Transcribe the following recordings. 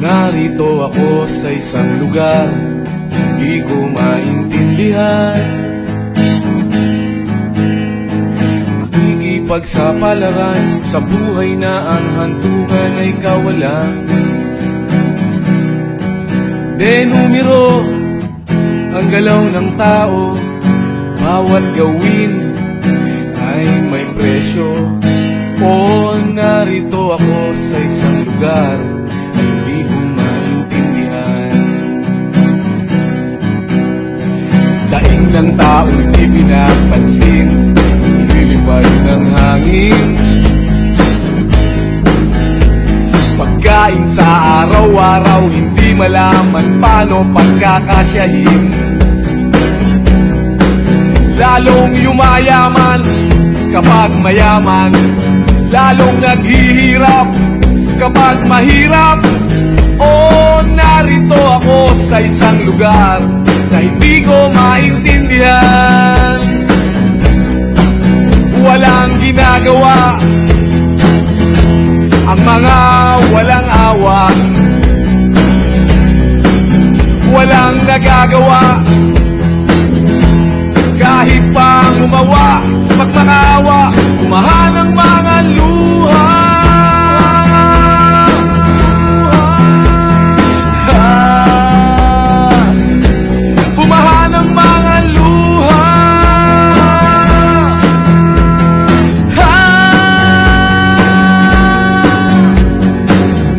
Narito ako sa isang lugar, hindi ko maintindihan. Pagsapalaran sa buhay na ang hantungan ay kawalan. Denumero ang galaw ng tao, bawat gawin ay may presyo. O narito ako sa isang lugar na hindi ko maintindihan. Daing ng tao'y di pinapansin, lilipad ng hangin. Pagkain sa araw-araw, hindi malaman paano pagkakasyahin. Lalong yumayaman kapag mayaman, lalong naghihirap kapag mahirap. O narito ako sa isang lugar na hindi ko maintindihan. Walang ginagawa ang mga walang awa, walang nagagawa kahit pa umawa, magmakaawa, umahan ang mga luha. Umahan ang mga luha.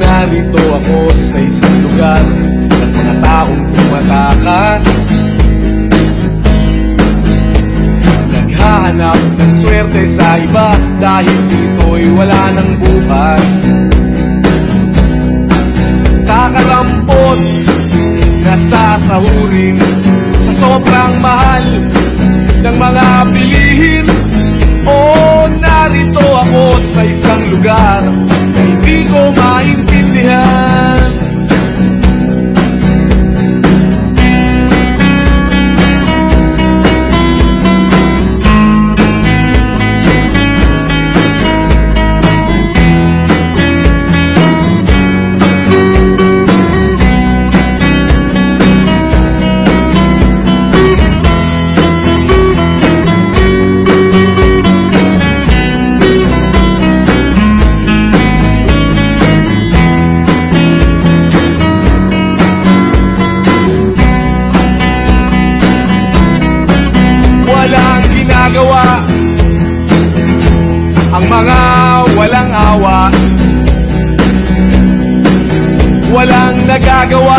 Narito ako sa isang lugar at mga taong tumatakas, naghahanap ng swerte sa iba dahil dito'y wala ng bukas. Kakarampot na sasahurin sa sobrang mahal ng mga bilihin. O narito ako sa isang lugar na hindi ko maintindihan. Ang mga walang awa, walang nagagawa